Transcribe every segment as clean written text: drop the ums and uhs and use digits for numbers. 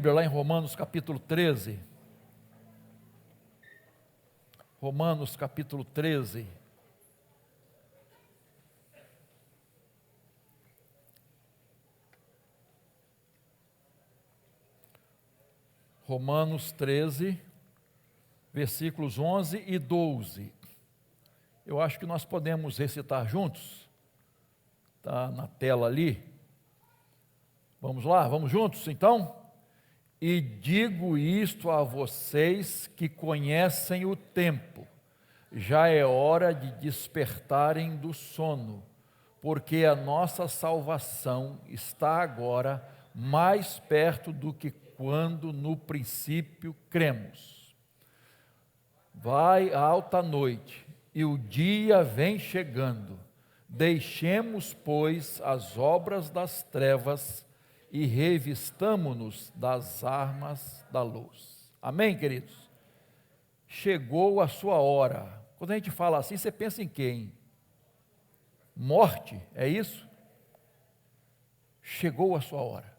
Lá em Romanos capítulo 13. Romanos capítulo 13. Romanos 13, versículos 11 e 12. Eu acho que nós podemos recitar juntos. Está na tela ali. Vamos lá, vamos juntos então? E digo isto a vocês que conhecem o tempo, já é hora de despertarem do sono, porque a nossa salvação está agora mais perto do que quando no princípio cremos. Vai a alta noite e o dia vem chegando, deixemos, pois, as obras das trevas e revistamo-nos das armas da luz. Amém, queridos? Chegou a sua hora. Quando a gente fala assim, você pensa em quem? Morte, é isso? Chegou a sua hora.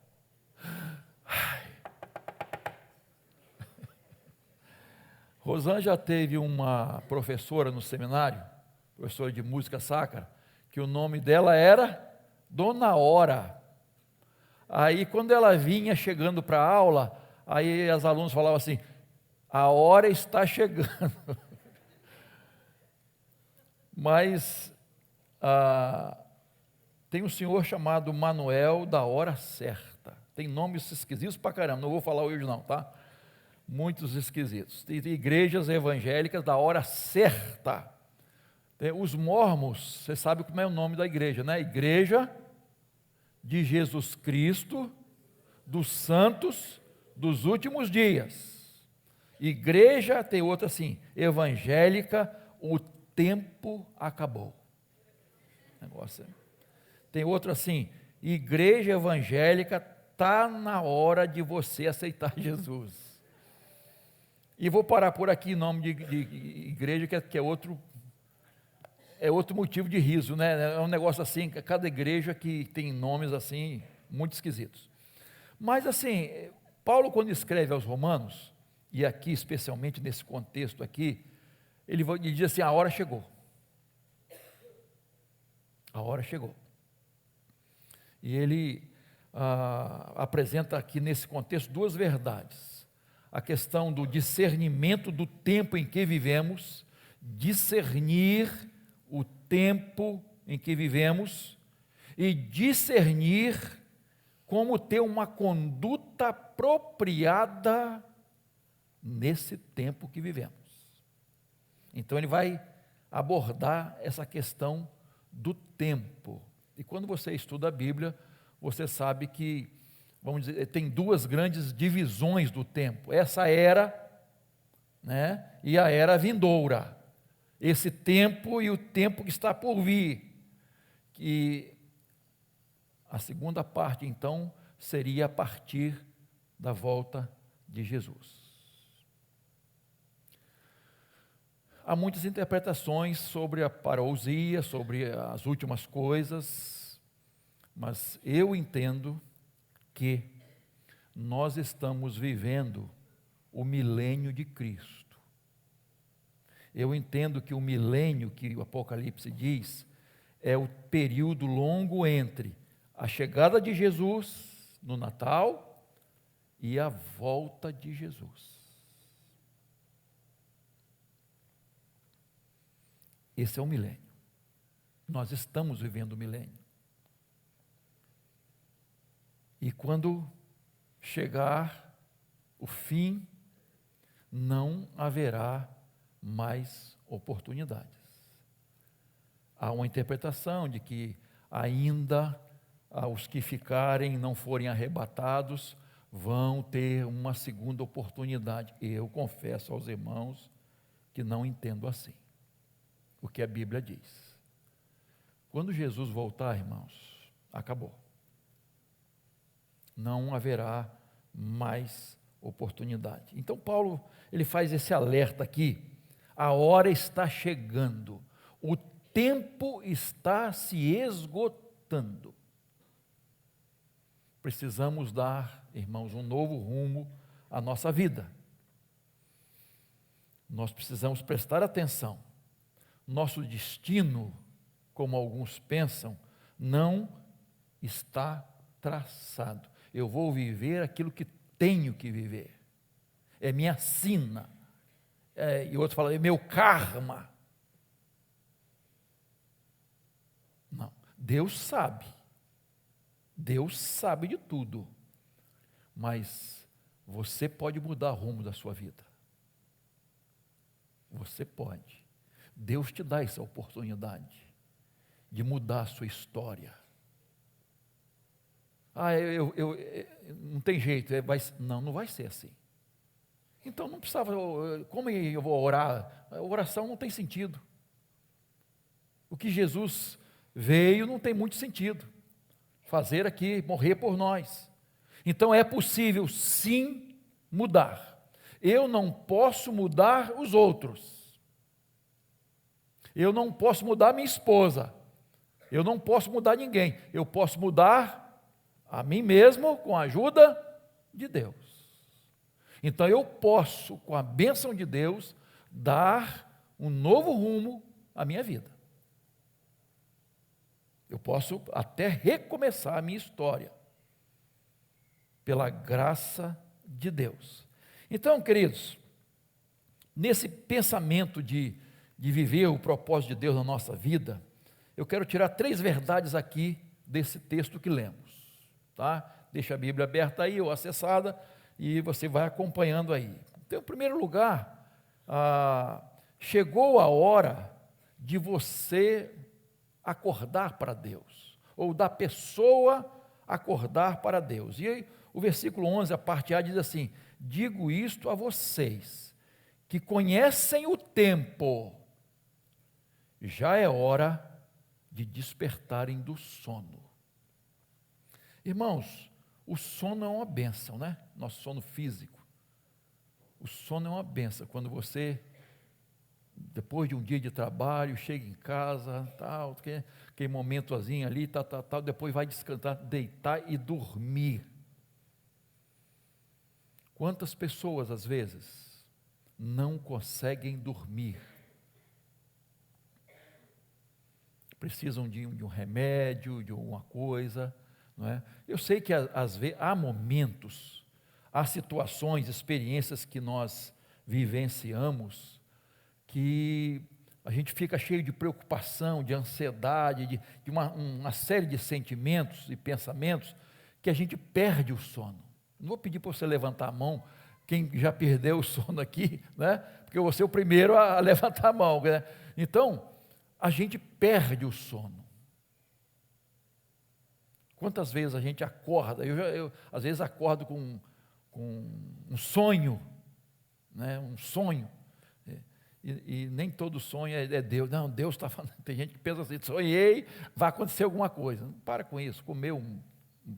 Rosângela teve uma professora no seminário, professora de música sacra, que o nome dela era Dona Hora. Aí quando ela vinha chegando para a aula, aí as alunos falavam assim, a hora está chegando. Mas tem um senhor chamado Manuel da Hora Certa. Tem nomes esquisitos para caramba, não vou falar hoje não, tá? Muitos esquisitos. Tem igrejas evangélicas da Hora Certa. Os mormons, você sabe como é o nome da igreja, né? Igreja de Jesus Cristo, dos santos dos últimos dias. Igreja, tem outra assim, evangélica, o tempo acabou. Negócio. Tem outra assim, igreja evangélica, está na hora de você aceitar Jesus. E vou parar por aqui em nome de igreja, que é outro motivo de riso, né? É um negócio assim, cada igreja que tem nomes assim, muito esquisitos. Mas assim, Paulo quando escreve aos Romanos, e aqui especialmente nesse contexto aqui, ele diz assim, a hora chegou. A hora chegou. E ele apresenta aqui nesse contexto duas verdades. A questão do discernimento do tempo em que vivemos, discernir o tempo em que vivemos e discernir como ter uma conduta apropriada nesse tempo que vivemos. Então ele vai abordar essa questão do tempo. E quando você estuda a Bíblia, você sabe que, vamos dizer, tem duas grandes divisões do tempo. Essa era, né, e a era vindoura. Esse tempo e o tempo que está por vir. Que a segunda parte, então, seria a partir da volta de Jesus. Há muitas interpretações sobre a parousia, sobre as últimas coisas, mas eu entendo que nós estamos vivendo o milênio de Cristo. Eu entendo que o milênio que o Apocalipse diz é o período longo entre a chegada de Jesus no Natal e a volta de Jesus. Esse é o milênio. Nós estamos vivendo o milênio. E quando chegar o fim, não haverá mais oportunidades. Há uma interpretação de que ainda os que ficarem, não forem arrebatados, vão ter uma segunda oportunidade. Eu confesso aos irmãos que não entendo assim o que a Bíblia diz. Quando Jesus voltar, irmãos, acabou. Não haverá mais oportunidade. Então Paulo, ele faz esse alerta aqui. A hora está chegando. O tempo está se esgotando. precisamos dar, irmãos, um novo rumo à nossa vida. Nós precisamos prestar atenção. Nosso destino, como alguns pensam, não está traçado. Eu vou viver aquilo que tenho que viver. É minha sina. E outro fala, é meu karma. Não, Deus sabe. Deus sabe de tudo. Mas você pode mudar o rumo da sua vida. Você pode. Deus te dá essa oportunidade de mudar a sua história. Não tem jeito, não vai ser assim. Então não precisava, como eu vou orar? A oração não tem sentido. O que Jesus veio não tem muito sentido. Fazer aqui, morrer por nós. Então é possível sim mudar. Eu não posso mudar os outros. Eu não posso mudar minha esposa. Eu não posso mudar ninguém. Eu posso mudar a mim mesmo com a ajuda de Deus. Então eu posso, com a bênção de Deus, dar um novo rumo à minha vida. Eu posso até recomeçar a minha história, pela graça de Deus. Então, queridos, nesse pensamento de viver o propósito de Deus na nossa vida, eu quero tirar 3 verdades aqui desse texto que lemos. Tá? Deixa a Bíblia aberta aí ou acessada e você vai acompanhando aí. Então, em primeiro lugar, chegou a hora de você acordar para Deus, ou da pessoa acordar para Deus. E aí, o versículo 11, a parte A, diz assim: digo isto a vocês, que conhecem o tempo, já é hora de despertarem do sono. Irmãos, o sono é uma bênção, né? Nosso sono físico. O sono é uma bênção. Quando você, depois de um dia de trabalho, chega em casa, tal, aquele momentozinho ali, tal, depois vai descansar, deitar e dormir. Quantas pessoas, às vezes, não conseguem dormir? Precisam de um remédio, de alguma coisa, não é? Eu sei que às vezes há momentos, há situações, experiências que nós vivenciamos, que a gente fica cheio de preocupação, de ansiedade, de uma série de sentimentos e pensamentos, que a gente perde o sono. Não vou pedir para você levantar a mão, quem já perdeu o sono aqui, né? Porque eu vou ser o primeiro a levantar a mão, né? Então, a gente perde o sono. Quantas vezes a gente acorda, eu às vezes acordo com um sonho, né? Um sonho, e nem todo sonho é Deus. Não, Deus está falando. Tem gente que pensa assim: sonhei, vai acontecer alguma coisa. Não para com isso. Comer uma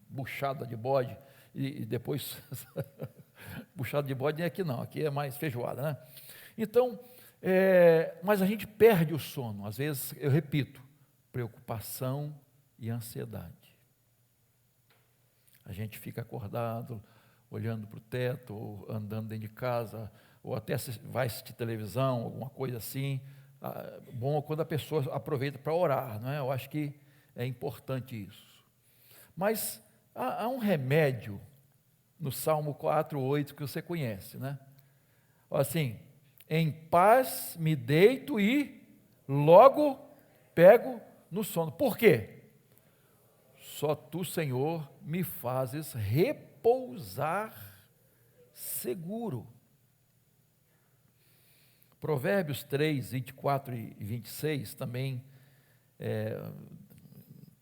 buchada de bode e depois buchada de bode nem aqui não, aqui é mais feijoada, né? Então, mas a gente perde o sono. Às vezes, eu repito, preocupação e ansiedade. A gente fica acordado, olhando para o teto, ou andando dentro de casa, ou até vai assistir televisão, alguma coisa assim. Bom quando a pessoa aproveita para orar, não é? Eu acho que é importante isso. Mas há um remédio no Salmo 4:8 que você conhece, né? Assim: em paz me deito e logo pego no sono. Por quê? Só tu, Senhor, me fazes repousar seguro. Provérbios 3, 24 e 26 também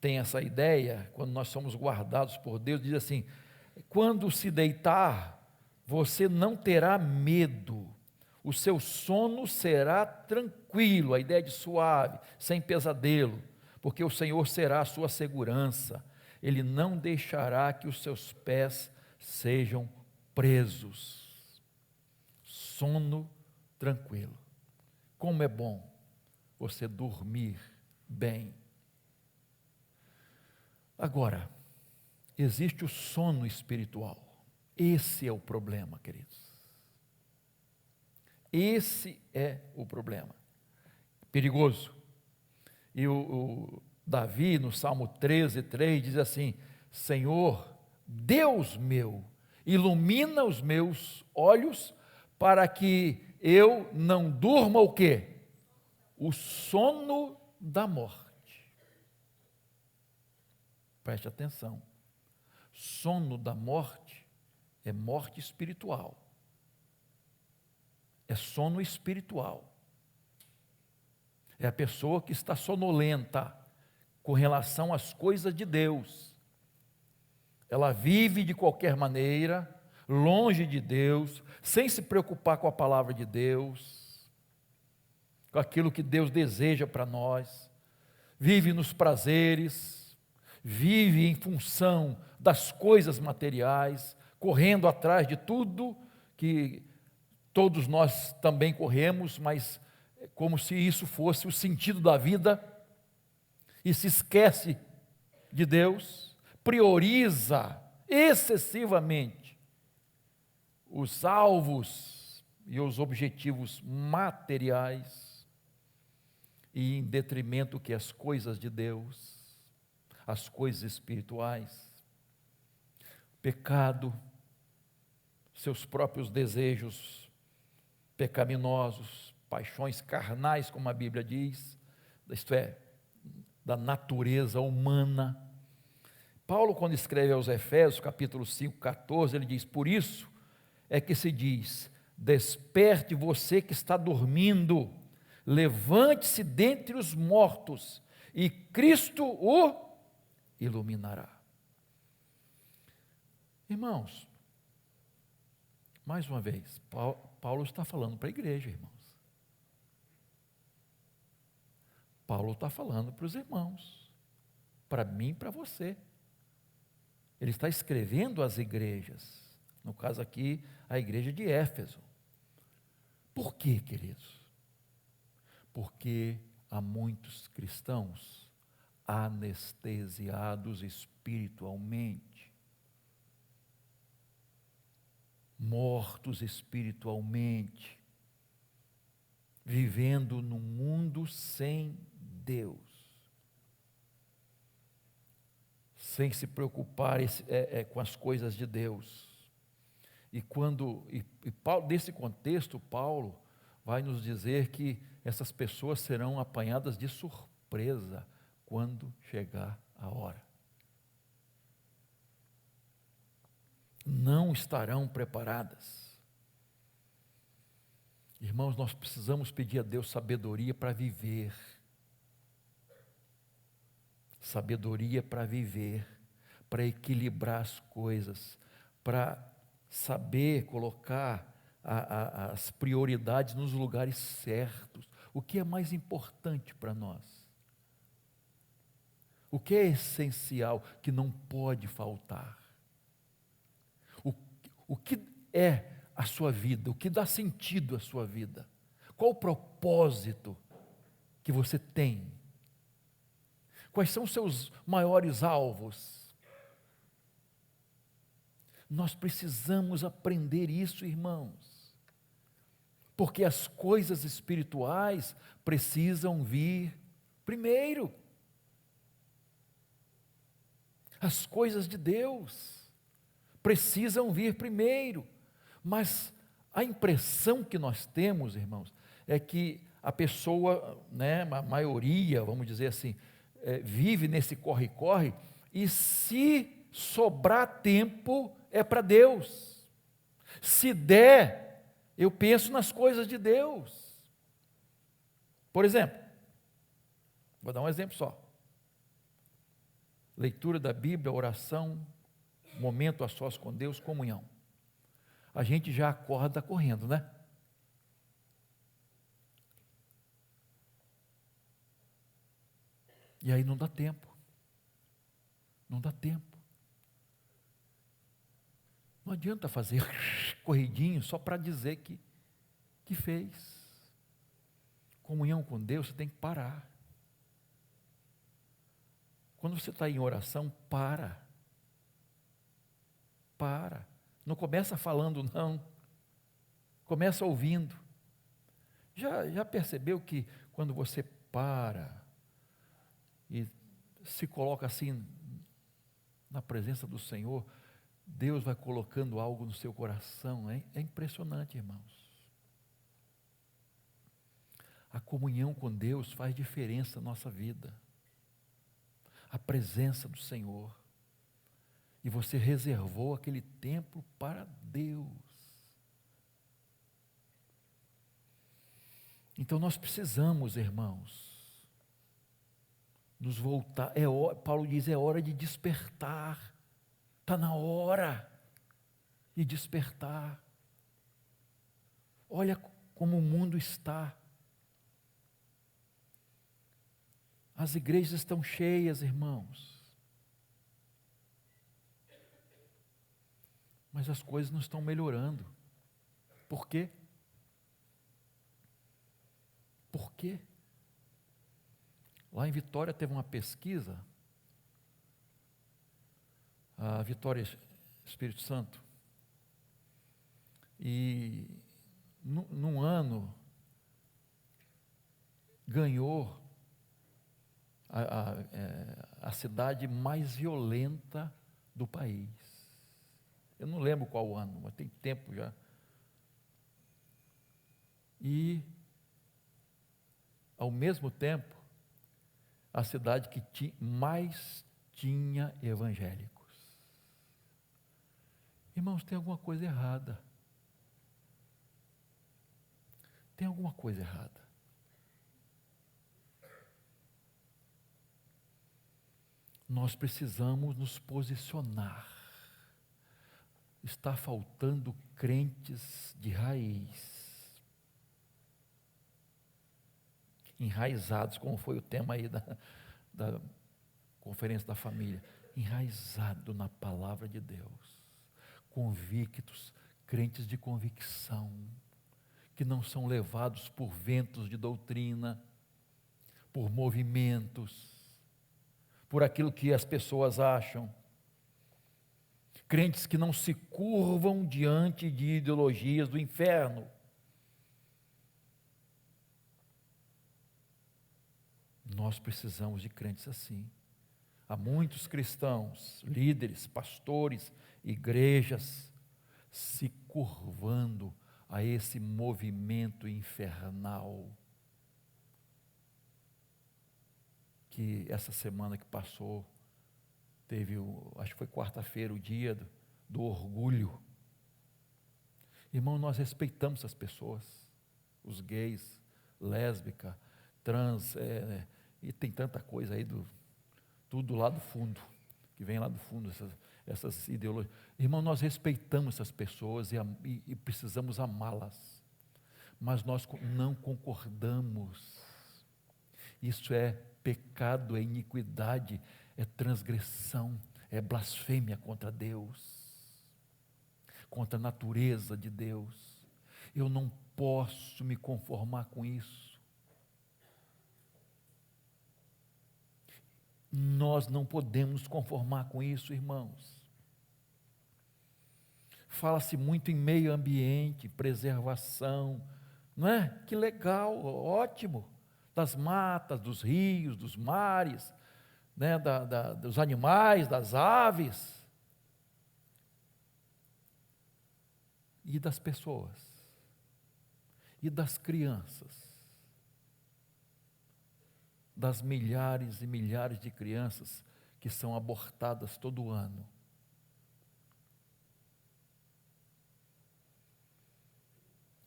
tem essa ideia, quando nós somos guardados por Deus, diz assim: quando se deitar, você não terá medo, o seu sono será tranquilo, a ideia de suave, sem pesadelo, porque o Senhor será a sua segurança, Ele não deixará que os seus pés sejam presos. Sono tranquilo. Como é bom você dormir bem. Agora, existe o sono espiritual. Esse é o problema, queridos. Esse é o problema. Perigoso. E o Davi, no Salmo 13:3, diz assim: Senhor, Deus meu, ilumina os meus olhos para que eu não durma o quê? O sono da morte. Preste atenção. Sono da morte é morte espiritual. É sono espiritual. É a pessoa que está sonolenta com relação às coisas de Deus. Ela vive de qualquer maneira, longe de Deus, sem se preocupar com a palavra de Deus, com aquilo que Deus deseja para nós. Vive nos prazeres, vive em função das coisas materiais, correndo atrás de tudo que todos nós também corremos, mas como se isso fosse o sentido da vida, e se esquece de Deus, prioriza excessivamente os alvos e os objetivos materiais, e em detrimento que as coisas de Deus, as coisas espirituais, pecado, seus próprios desejos pecaminosos, paixões carnais, como a Bíblia diz, isto é, da natureza humana. Paulo, quando escreve aos Efésios, capítulo 5:14, ele diz: por isso é que se diz, desperte você que está dormindo, levante-se dentre os mortos, e Cristo o iluminará. Irmãos, mais uma vez, Paulo está falando para a igreja, irmãos. Paulo está falando para os irmãos, para mim e para você. Ele está escrevendo às igrejas, no caso aqui, a igreja de Éfeso. Por quê, queridos? Porque há muitos cristãos anestesiados espiritualmente, mortos espiritualmente, vivendo num mundo sem Deus, sem se preocupar com as coisas de Deus. E Paulo, nesse contexto, Paulo vai nos dizer que essas pessoas serão apanhadas de surpresa quando chegar a hora. Não estarão preparadas. Irmãos, nós precisamos pedir a Deus sabedoria para viver. Sabedoria para viver, para equilibrar as coisas, para saber colocar as prioridades nos lugares certos. O que é mais importante para nós? O que é essencial, que não pode faltar? O que é a sua vida? O que dá sentido à sua vida? Qual o propósito que você tem? Quais são os seus maiores alvos? Nós precisamos aprender isso, irmãos, porque as coisas espirituais precisam vir primeiro. As coisas de Deus precisam vir primeiro, mas a impressão que nós temos, irmãos, é que a pessoa, a maioria, vamos dizer assim, vive nesse corre-corre, e se sobrar tempo é para Deus. Se der, eu penso nas coisas de Deus. Por exemplo, vou dar um exemplo só. Leitura da Bíblia, oração, momento a sós com Deus, comunhão. A gente já acorda correndo, né? E aí não dá tempo. Não dá tempo. Não adianta fazer corridinho só para dizer que fez. Comunhão com Deus, você tem que parar. Quando você está em oração, para. para. Não começa falando, não. Começa ouvindo. Já percebeu que quando você para e se coloca assim na presença do Senhor, Deus vai colocando algo no seu coração? É impressionante, irmãos. A comunhão com Deus faz diferença na nossa vida. A presença do Senhor. E você reservou aquele tempo para Deus. Então nós precisamos, irmãos, nos voltar. Paulo diz, é hora de despertar. Está na hora de despertar. Olha como o mundo está. As igrejas estão cheias, irmãos. Mas as coisas não estão melhorando. Por quê? Por quê? Lá em Vitória teve uma pesquisa, a Vitória Espírito Santo, e num ano ganhou a cidade mais violenta do país. Eu não lembro qual ano, mas tem tempo já. E, ao mesmo tempo, a cidade que mais tinha evangélicos. Irmãos, tem alguma coisa errada. Tem alguma coisa errada. Nós precisamos nos posicionar. Está faltando crentes de raiz, enraizados, como foi o tema aí da conferência da família, enraizado na palavra de Deus, convictos, crentes de convicção, que não são levados por ventos de doutrina, por movimentos, por aquilo que as pessoas acham. Crentes que não se curvam diante de ideologias do inferno. Nós precisamos de crentes assim. Há muitos cristãos, líderes, pastores, igrejas, se curvando a esse movimento infernal. Que essa semana que passou, teve, acho que foi quarta-feira, o dia do orgulho. Irmão, nós respeitamos essas pessoas, os gays, lésbica, trans, e tem tanta coisa aí, tudo lá do fundo, que vem lá do fundo, essas ideologias. Irmão, nós respeitamos essas pessoas e precisamos amá-las, mas nós não concordamos. Isso é pecado, é iniquidade, é transgressão, é blasfêmia contra Deus, contra a natureza de Deus. Eu não posso me conformar com isso. Nós não podemos nos conformar com isso, irmãos. Fala-se muito em meio ambiente, preservação, não é? Que legal, ótimo, das matas, dos rios, dos mares, né, dos animais, das aves e das pessoas e das crianças, das milhares e milhares de crianças que são abortadas todo ano.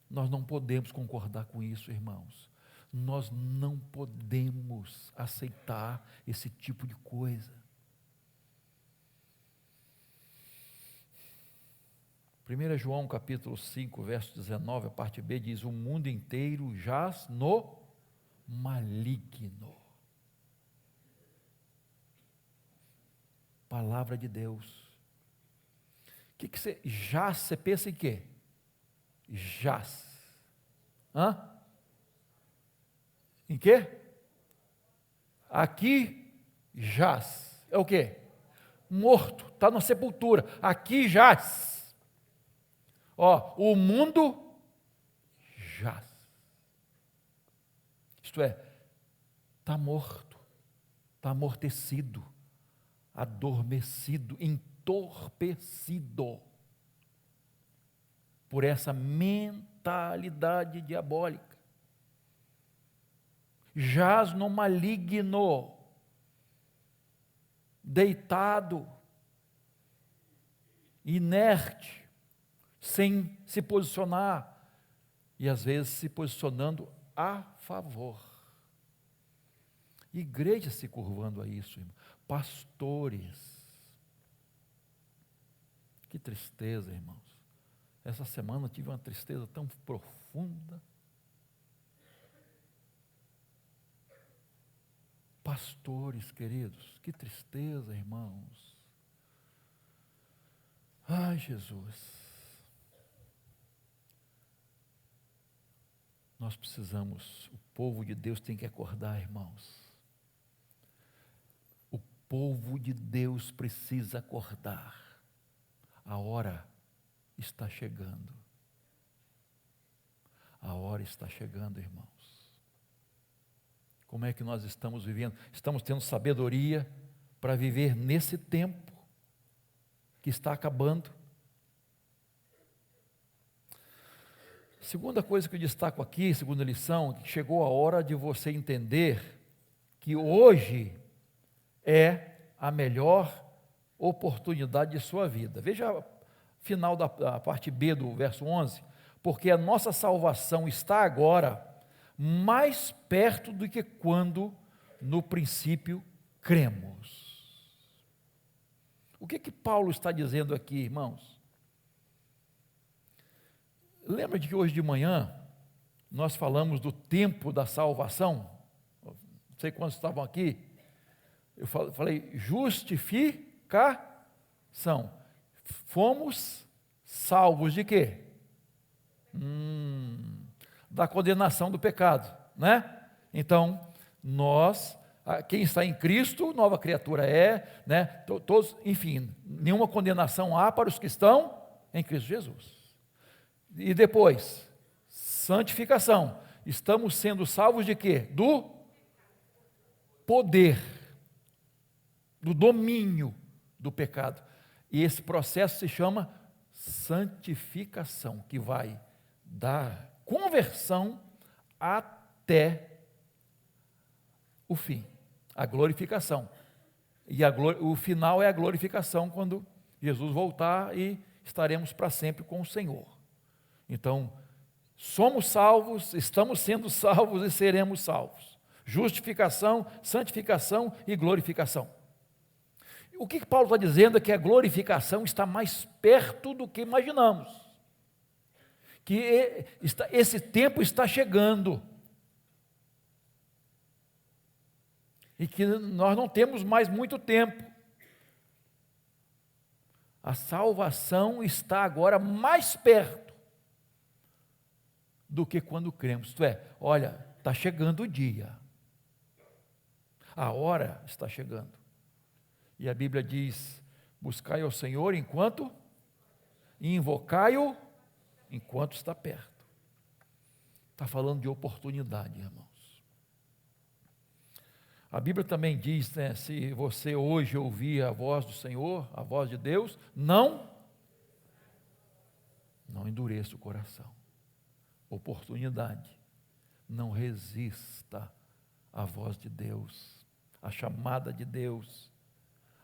Nós não podemos concordar com isso, irmãos. Nós não podemos aceitar esse tipo de coisa. 1 João capítulo 5, verso 19, a parte B, diz: o mundo inteiro jaz no maligno. Palavra de Deus. O que você jaz? Você pensa em quê? Jaz. Hã? Em quê? Aqui jaz. É o quê? morto, está na sepultura, aqui jaz. Ó, o mundo jaz. Isto é, está morto, está amortecido, adormecido, entorpecido por essa mentalidade diabólica. Jaz no maligno, deitado, inerte, sem se posicionar, e às vezes se posicionando a favor. Igreja se curvando a isso, irmão. Pastores. Que tristeza, irmãos. Essa semana eu tive uma tristeza tão profunda. Pastores, queridos, que tristeza, irmãos. Ai, Jesus. Nós precisamos, o povo de Deus tem que acordar, irmãos. O povo de Deus precisa acordar. A hora está chegando. A hora está chegando, irmãos. Como é que nós estamos vivendo? Estamos tendo sabedoria para viver nesse tempo que está acabando. Segunda coisa que eu destaco aqui, segunda lição, que chegou a hora de você entender que hoje é a melhor oportunidade de sua vida. Veja o final da parte B do verso 11. Porque a nossa salvação está agora mais perto do que quando no princípio cremos. O que Paulo está dizendo aqui, irmãos? Lembra de que hoje de manhã nós falamos do tempo da salvação? Não sei quantos estavam aqui. Eu falei justificação. Fomos salvos de quê? Da condenação do pecado, né? Então, nós, quem está em Cristo, nova criatura é, né? Todos, enfim, nenhuma condenação há para os que estão em Cristo Jesus. E depois, santificação. Estamos sendo salvos de quê? Do poder, do domínio do pecado. E esse processo se chama santificação, que vai dar conversão até o fim, a glorificação. E o final é a glorificação, quando Jesus voltar e estaremos para sempre com o Senhor. Então, somos salvos, estamos sendo salvos e seremos salvos. Justificação, santificação e glorificação. O que Paulo está dizendo é que a glorificação está mais perto do que imaginamos. Que esse tempo está chegando. E que nós não temos mais muito tempo. A salvação está agora mais perto do que quando cremos. Isto é, olha, está chegando o dia. A hora está chegando. E a Bíblia diz: buscai ao Senhor enquanto, e invocai-o enquanto está perto. Está falando de oportunidade, irmãos. A Bíblia também diz, né, se você hoje ouvir a voz do Senhor, a voz de Deus, não endureça o coração. Oportunidade. Não resista à voz de Deus, à chamada de Deus,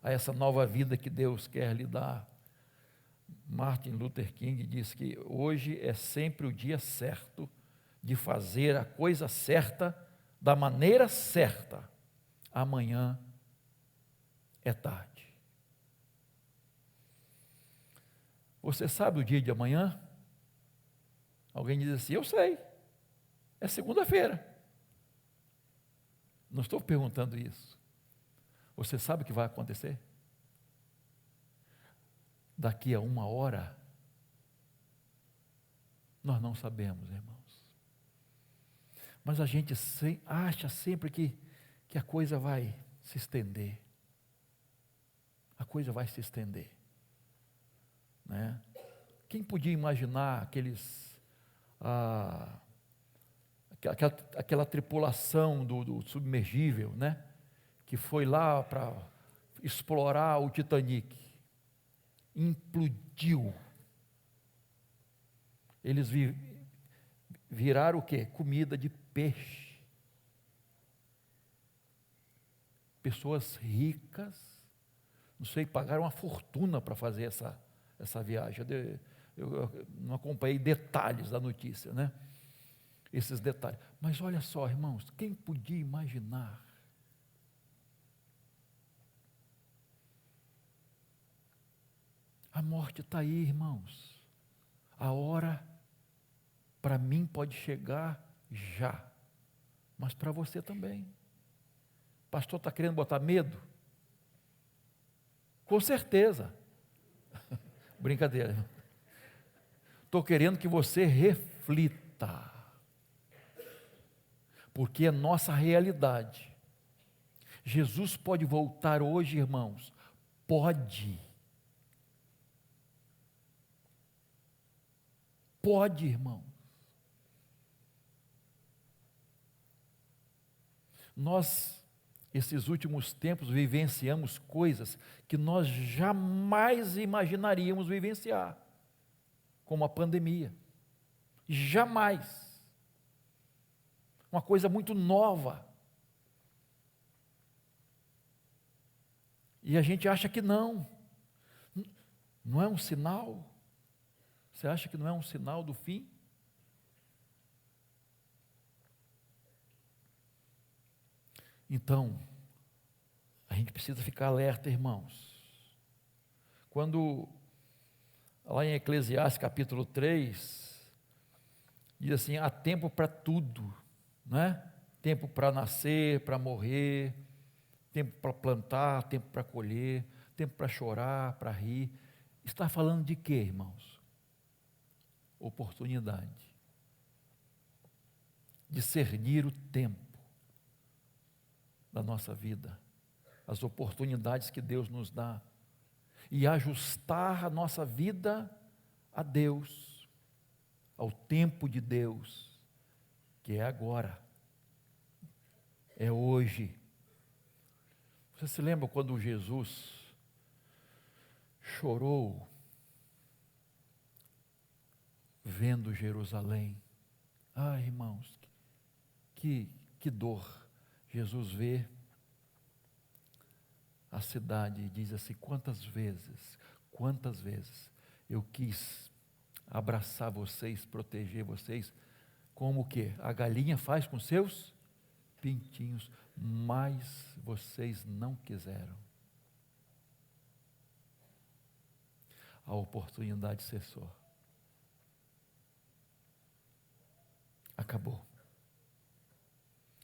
a essa nova vida que Deus quer lhe dar. Martin Luther King diz que hoje é sempre o dia certo de fazer a coisa certa da maneira certa. Amanhã é tarde. Você sabe o dia de amanhã? Alguém diz assim: eu sei, é segunda-feira. Não estou perguntando isso. Você sabe o que vai acontecer? Daqui a 1 hora, nós não sabemos, irmãos. Mas a gente acha sempre que a coisa vai se estender. coisa vai se estender, né? Quem podia imaginar aquela tripulação do submergível, né? Que foi lá para explorar o Titanic, implodiu. Eles viraram o quê? Comida de peixe. Pessoas ricas, não sei, pagaram uma fortuna para fazer essa viagem. Eu não acompanhei detalhes da notícia, né? Esses detalhes. Mas olha só, irmãos, quem podia imaginar? A morte está aí, irmãos. A hora, para mim, pode chegar já, mas para você também. O pastor está querendo botar medo? Com certeza. Brincadeira. Estou querendo que você reflita, porque é nossa realidade. Jesus pode voltar hoje, irmãos. Pode. Pode, irmão. Nós, esses últimos tempos, vivenciamos coisas que nós jamais imaginaríamos vivenciar, como a pandemia. Jamais. Uma coisa muito nova. E a gente acha que não. Não é um sinal? Você acha que não é um sinal do fim? Então, a gente precisa ficar alerta, irmãos. Quando, lá em Eclesiastes capítulo 3, diz assim, há tempo para tudo, né? Tempo para nascer, para morrer, tempo para plantar, tempo para colher, tempo para chorar, para rir. Está falando de quê, irmãos? Oportunidade. Discernir o tempo da nossa vida, as oportunidades que Deus nos dá, e ajustar a nossa vida a Deus, ao tempo de Deus, que é agora, é hoje. Você se lembra quando Jesus chorou vendo Jerusalém? Ah, irmãos, que dor. Jesus vê a cidade e diz assim, quantas vezes eu quis abraçar vocês, proteger vocês, como o que a galinha faz com seus pintinhos, mas vocês não quiseram. A oportunidade cessou. Acabou.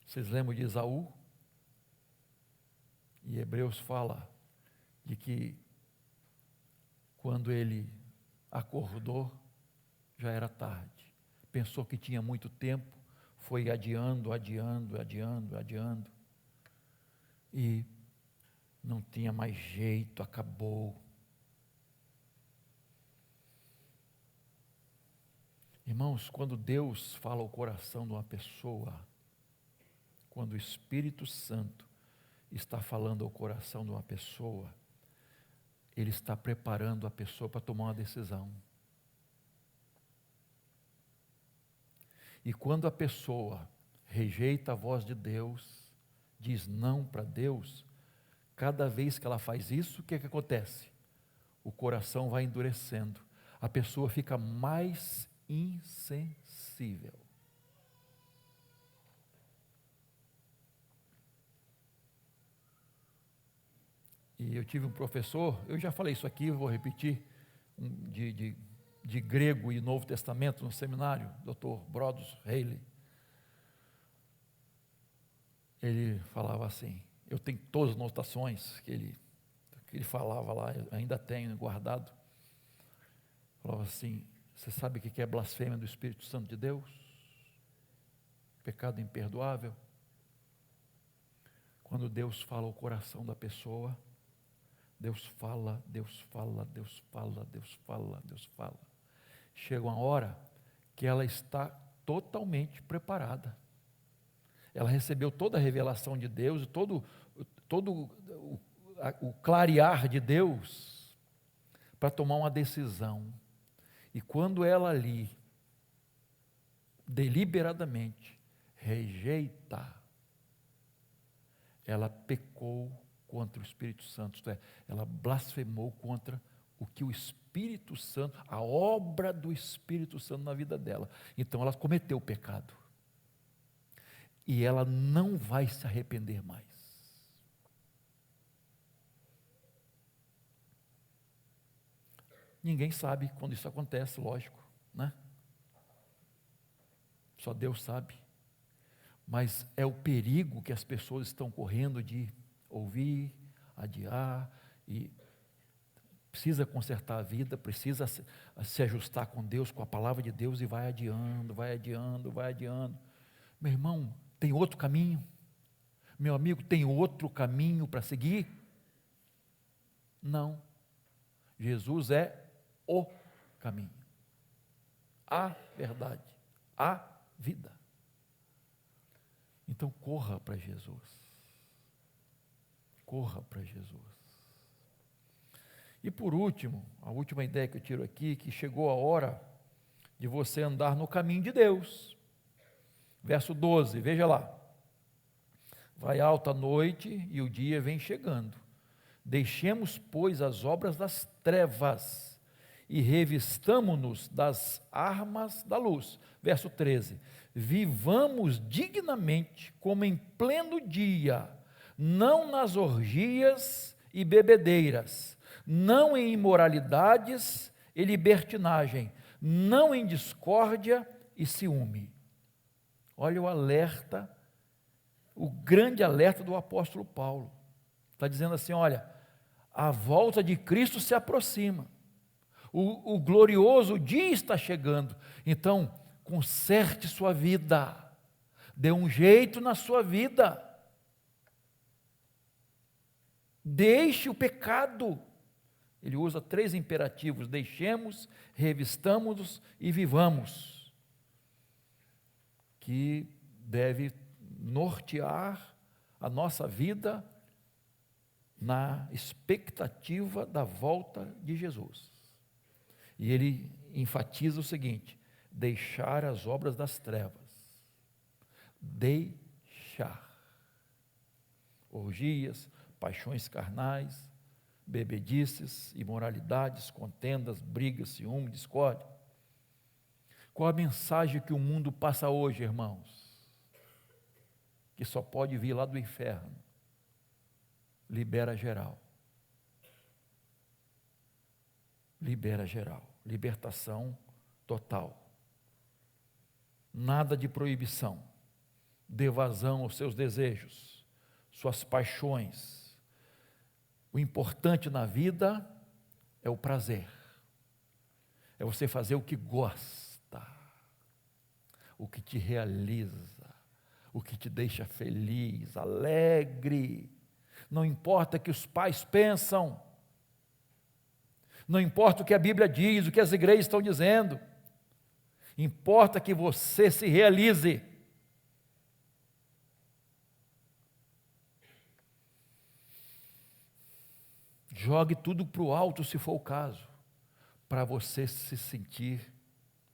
Vocês lembram de Esaú? E Hebreus fala de que quando ele acordou, já era tarde. Pensou que tinha muito tempo, foi adiando. E não tinha mais jeito, acabou. Irmãos, quando Deus fala ao coração de uma pessoa, quando o Espírito Santo está falando ao coração de uma pessoa, Ele está preparando a pessoa para tomar uma decisão. E quando a pessoa rejeita a voz de Deus, diz não para Deus, cada vez que ela faz isso, o que acontece? O coração vai endurecendo, a pessoa fica mais insensível. E eu tive um professor, eu já falei isso aqui, vou repetir, de grego e Novo Testamento no seminário, Dr. Brodus Haley. Ele falava assim, eu tenho todas as notações que ele falava lá, eu ainda tenho guardado. Falava assim, você sabe o que é blasfêmia do Espírito Santo de Deus? Pecado imperdoável. Quando Deus fala ao coração da pessoa, Deus fala, Deus fala, Deus fala, Deus fala, Deus fala. Chega uma hora que ela está totalmente preparada. Ela recebeu toda a revelação de Deus, todo o clarear de Deus para tomar uma decisão. E quando ela ali, deliberadamente, rejeita, ela pecou contra o Espírito Santo, isto é, ela blasfemou contra o que o Espírito Santo, a obra do Espírito Santo na vida dela. Então ela cometeu o pecado. E ela não vai se arrepender mais. Ninguém sabe quando isso acontece, lógico, né? Só Deus sabe. Mas é o perigo que as pessoas estão correndo de ouvir, adiar, e precisa consertar a vida, precisa se ajustar com Deus, com a palavra de Deus, e vai adiando, vai adiando, vai adiando. Meu irmão, tem outro caminho? Meu amigo, tem outro caminho para seguir? Não. Jesus é o caminho, a verdade, a vida. Então corra para Jesus. Corra para Jesus. E por último, a última ideia que eu tiro aqui, que chegou a hora de você andar no caminho de Deus. Verso 12, veja lá. Vai alta a noite e o dia vem chegando. Deixemos, pois, as obras das trevas e revistamo-nos das armas da luz. Verso 13. Vivamos dignamente como em pleno dia, não nas orgias e bebedeiras, não em imoralidades e libertinagem, não em discórdia e ciúme. Olha o alerta, o grande alerta do apóstolo Paulo. Está dizendo assim, olha, a volta de Cristo se aproxima, o glorioso dia está chegando, então conserte sua vida, dê um jeito na sua vida, deixe o pecado. Ele usa 3 imperativos: deixemos, revistamos-nos e vivamos, que deve nortear a nossa vida na expectativa da volta de Jesus. E ele enfatiza o seguinte: deixar as obras das trevas, deixar orgias, paixões carnais, bebedices, imoralidades, contendas, brigas, ciúme, discórdia. Qual a mensagem que o mundo passa hoje, irmãos? Que só pode vir lá do inferno. Libera geral. Libera geral. Libertação total. Nada de proibição. Dê vazão aos seus desejos, suas paixões. O importante na vida é o prazer. É você fazer o que gosta, o que te realiza, o que te deixa feliz, alegre. Não importa o que os pais pensam, não importa o que a Bíblia diz, o que as igrejas estão dizendo, importa que você se realize. Jogue tudo para o alto, se for o caso, para você se sentir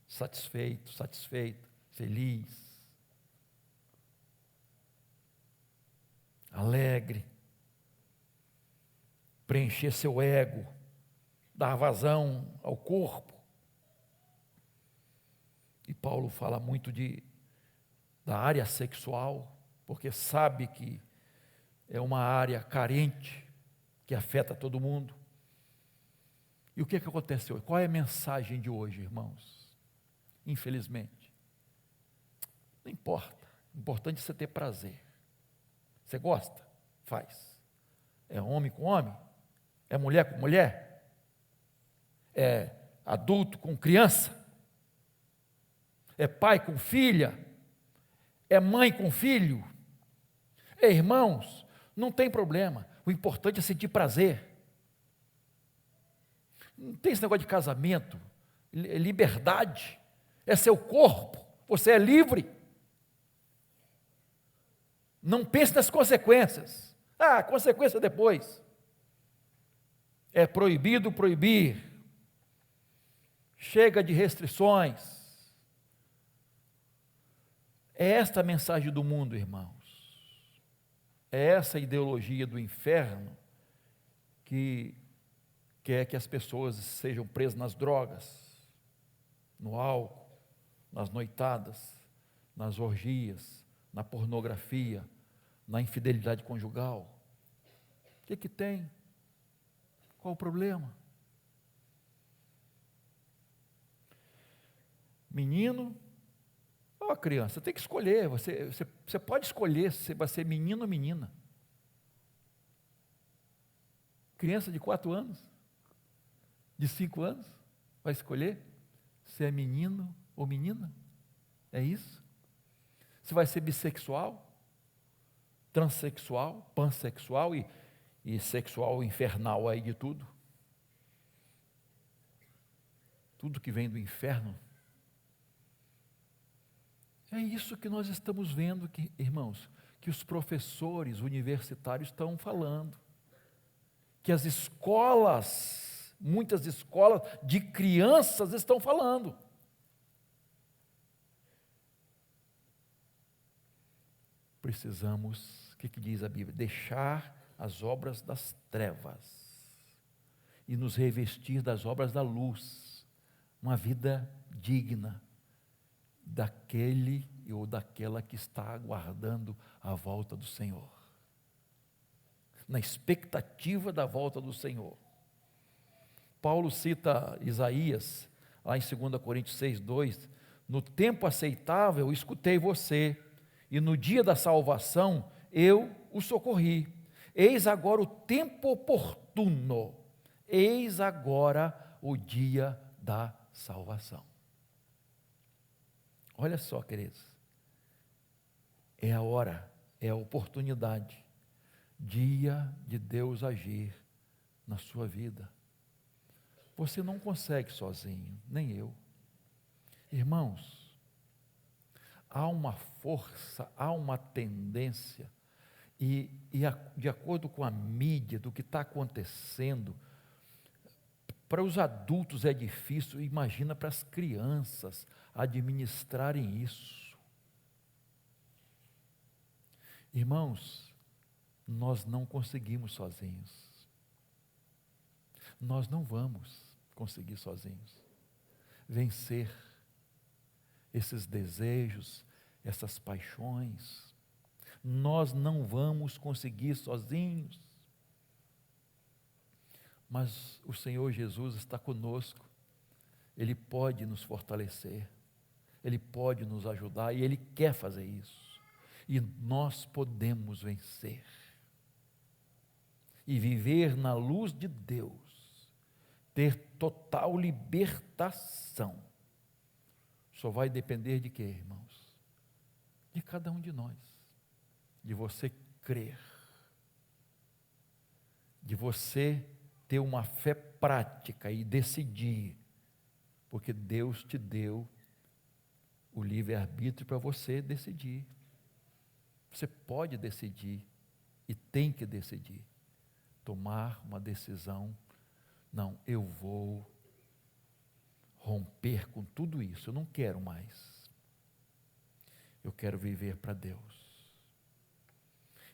satisfeito, satisfeita, feliz, alegre, preencher seu ego, dar vazão ao corpo. E Paulo fala muito da área sexual, porque sabe que é uma área carente, que afeta todo mundo. E o que acontece hoje? Qual é a mensagem de hoje, irmãos? Infelizmente, não importa. O importante é você ter prazer. Você gosta? Faz. É homem com homem? É mulher com mulher? É adulto com criança? É pai com filha? É mãe com filho? Irmãos, não tem problema. O importante é sentir prazer. Não tem esse negócio de casamento, é liberdade, é seu corpo, você é livre. Não pense nas consequências. Consequência depois. É proibido proibir. Chega de restrições. É esta a mensagem do mundo, irmãos. É essa a ideologia do inferno que quer que as pessoas sejam presas nas drogas, no álcool, nas noitadas, nas orgias, na pornografia, na infidelidade conjugal. O que tem? Qual o problema? Menino ou criança? Tem que escolher. Você pode escolher se vai ser menino ou menina. Criança de 4 anos, de 5 anos, vai escolher se é menino ou menina. É isso? Se vai ser bissexual, transexual, pansexual e sexual infernal aí de tudo. Tudo que vem do inferno. É isso que nós estamos vendo, irmãos, que os professores universitários estão falando. Que as escolas, muitas escolas de crianças estão falando. Precisamos, o que diz a Bíblia? Deixar as obras das trevas e nos revestir das obras da luz. Uma vida digna daquele ou daquela que está aguardando a volta do Senhor. Na expectativa da volta do Senhor. Paulo cita Isaías, lá em 2 Coríntios 6:2, no tempo aceitável escutei você, e no dia da salvação eu o socorri. Eis agora o tempo oportuno, eis agora o dia da salvação. Olha só, queridos, é a hora, é a oportunidade, dia de Deus agir na sua vida. Você não consegue sozinho, nem eu. Irmãos, há uma força, há uma tendência, de acordo com a mídia, do que está acontecendo, para os adultos é difícil, imagina para as crianças administrarem isso. Irmãos, nós não conseguimos sozinhos. Nós não vamos conseguir sozinhos vencer esses desejos, essas paixões. Nós não vamos conseguir sozinhos. Mas o Senhor Jesus está conosco. Ele pode nos fortalecer. Ele pode nos ajudar e Ele quer fazer isso. E nós podemos vencer. E viver na luz de Deus. Ter total libertação. Só vai depender de quê, irmãos? De cada um de nós. De você crer. De você ter uma fé prática e decidir. Porque Deus te deu o livre-arbítrio para você decidir. Você pode decidir e tem que decidir. Tomar uma decisão. Não, eu vou romper com tudo isso. Eu não quero mais. Eu quero viver para Deus.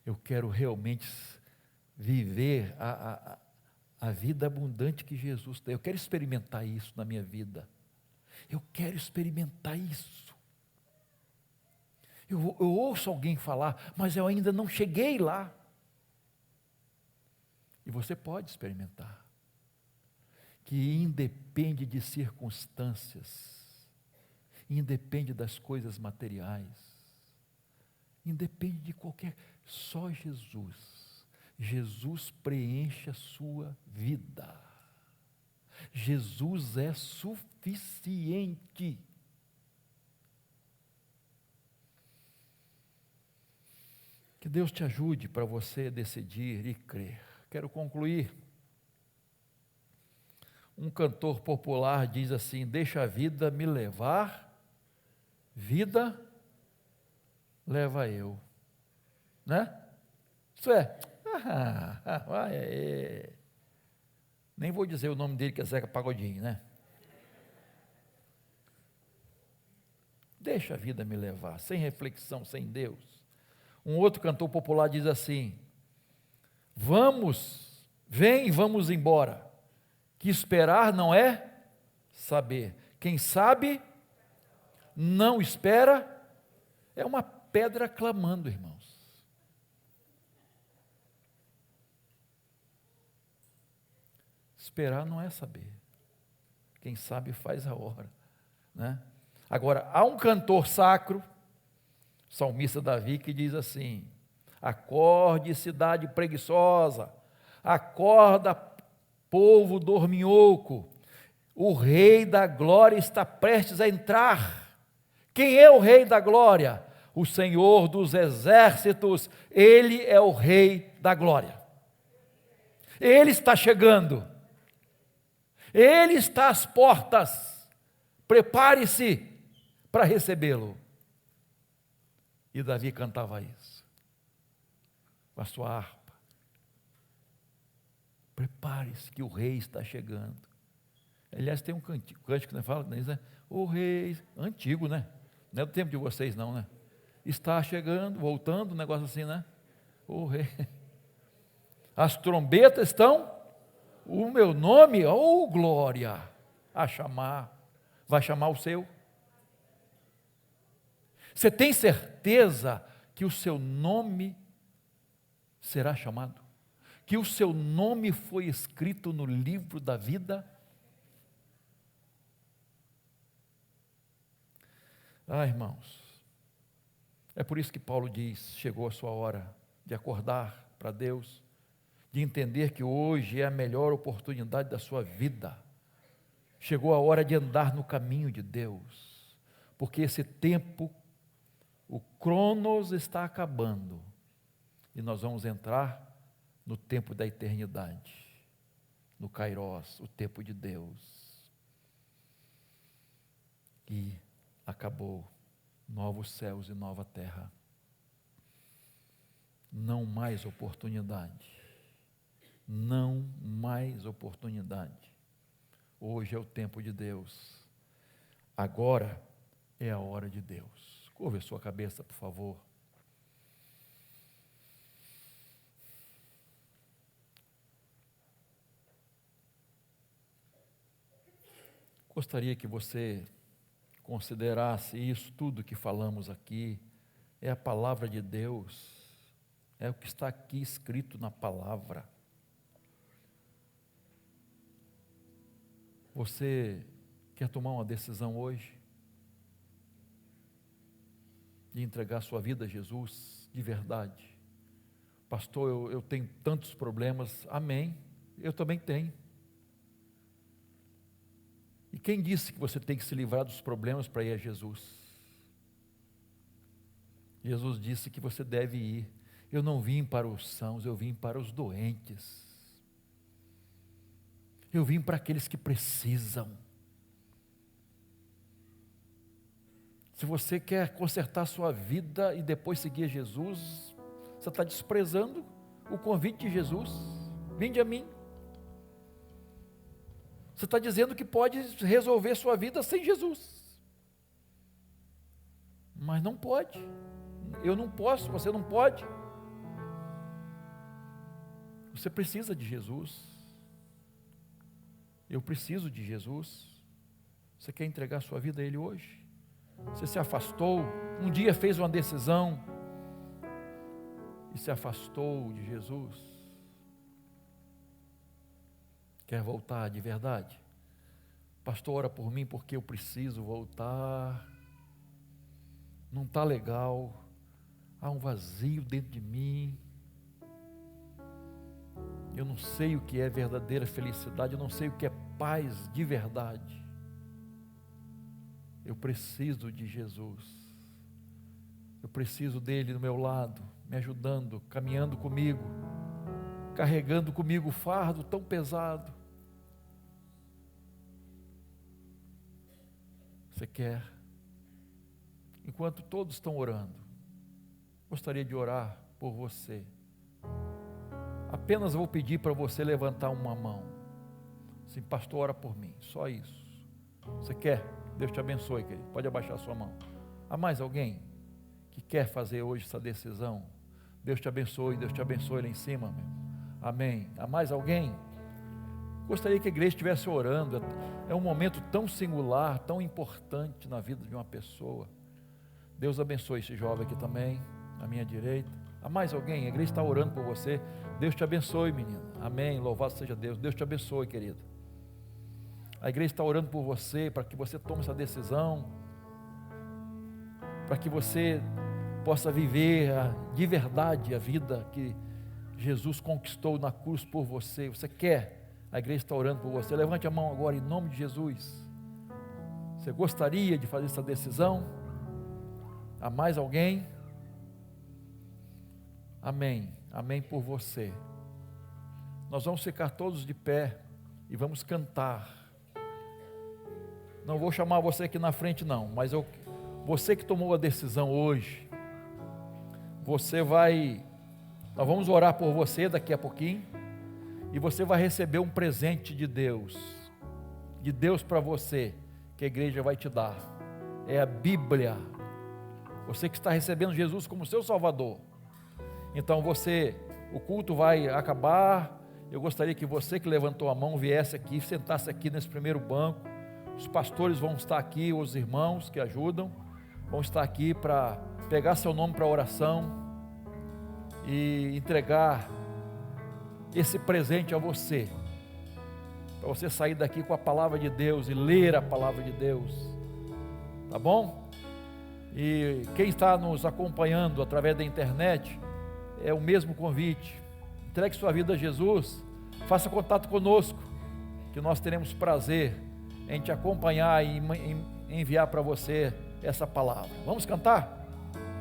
Eu quero realmente viver a vida abundante que Jesus tem. Eu quero experimentar isso na minha vida. Eu quero experimentar isso. Eu ouço alguém falar, mas eu ainda não cheguei lá. E você pode experimentar. Que independe de circunstâncias, independe das coisas materiais, independe de qualquer, só Jesus. Jesus preenche a sua vida. Jesus é suficiente. Que Deus te ajude para você decidir e crer. Quero concluir. Um cantor popular diz assim: deixa a vida me levar, vida leva eu. Né? Isso é. Vai aí. Nem vou dizer o nome dele, que é Zeca Pagodinho, né? Deixa a vida me levar, sem reflexão, sem Deus. Um outro cantor popular diz assim: vem e vamos embora, que esperar não é saber. Quem sabe, não espera, é uma pedra clamando, irmãos. Esperar não é saber. Quem sabe faz a hora, né? Agora, há um cantor sacro, salmista Davi, que diz assim: acorde, cidade preguiçosa, acorda, povo dorminhoco, o rei da glória está prestes a entrar. Quem é o rei da glória? O Senhor dos exércitos, ele é o rei da glória. Ele está chegando, ele está às portas, prepare-se para recebê-lo. E Davi cantava isso, com a sua harpa. Prepare-se que o rei está chegando. Aliás, tem um cântico que fala, né? O rei, antigo, né? Não é do tempo de vocês não, né? Está chegando, voltando, um negócio assim, né? O rei. As trombetas estão, o meu nome, oh glória, a chamar. Vai chamar o seu? Você tem certeza que o seu nome será chamado? Que o seu nome foi escrito no livro da vida? Irmãos, é por isso que Paulo diz: chegou a sua hora de acordar para Deus, de entender que hoje é a melhor oportunidade da sua vida. Chegou a hora de andar no caminho de Deus, porque esse tempo, o Cronos está acabando, e nós vamos entrar no tempo da eternidade, no Kairos, o tempo de Deus. E acabou, novos céus e nova terra. Não mais oportunidade, não mais oportunidade. Hoje é o tempo de Deus, agora é a hora de Deus. Curva a sua cabeça, por favor. Gostaria que você considerasse isso tudo que falamos aqui, é a palavra de Deus, é o que está aqui escrito na palavra. Você quer tomar uma decisão hoje? De entregar sua vida a Jesus, de verdade? Pastor, eu tenho tantos problemas. Amém, eu também tenho. E quem disse que você tem que se livrar dos problemas para ir a Jesus? Jesus disse que você deve ir. Eu não vim para os sãos, eu vim para os doentes. Eu vim para aqueles que precisam. Se você quer consertar a sua vida e depois seguir Jesus, você está desprezando o convite de Jesus. Vinde a mim. Você está dizendo que pode resolver sua vida sem Jesus. Mas não pode. Eu não posso, você não pode. Você precisa de Jesus. Eu preciso de Jesus. Você quer entregar sua vida a Ele hoje? Você se afastou, um dia fez uma decisão e se afastou de Jesus. Quer voltar de verdade? Pastor, ora por mim porque eu preciso voltar. Não está legal. Há um vazio dentro de mim. Eu não sei o que é verdadeira felicidade. Eu não sei o que é paz de verdade. Eu preciso de Jesus. Eu preciso dele do meu lado, me ajudando, caminhando comigo, carregando comigo o fardo tão pesado. Você quer? Enquanto todos estão orando, gostaria de orar por você. Apenas vou pedir para você levantar uma mão. Sim, pastor, ora por mim. Só isso. Você quer? Deus te abençoe, querido. Pode abaixar a sua mão. Há mais alguém que quer fazer hoje essa decisão? Deus te abençoe lá em cima, meu. Amém. Há mais alguém? Gostaria que a igreja estivesse orando. É um momento tão singular, tão importante na vida de uma pessoa. Deus abençoe esse jovem aqui também, à minha direita. Há mais alguém? A igreja está orando por você. Deus te abençoe, menino. Amém. Louvado seja Deus. Deus te abençoe, querido. A igreja está orando por você, para que você tome essa decisão, para que você possa viver de verdade a vida que Jesus conquistou na cruz por você. Você quer? A igreja está orando por você. Levante a mão agora em nome de Jesus. Você gostaria de fazer essa decisão? Há mais alguém? Amém. Amém por você. Nós vamos ficar todos de pé e vamos cantar. Não vou chamar você aqui na frente não, mas você que tomou a decisão hoje, nós vamos orar por você daqui a pouquinho, e você vai receber um presente de Deus para você, que a igreja vai te dar. É a Bíblia. Você que está recebendo Jesus como seu Salvador. Então o culto vai acabar. Eu gostaria que você que levantou a mão viesse aqui, sentasse aqui nesse primeiro banco. Os pastores vão estar aqui, os irmãos que ajudam, vão estar aqui para pegar seu nome para oração e entregar esse presente a você, para você sair daqui com a palavra de Deus e ler a palavra de Deus, tá bom? E quem está nos acompanhando através da internet, é o mesmo convite. Entregue sua vida a Jesus, faça contato conosco, que nós teremos prazer em te acompanhar e enviar para você essa palavra. Vamos cantar?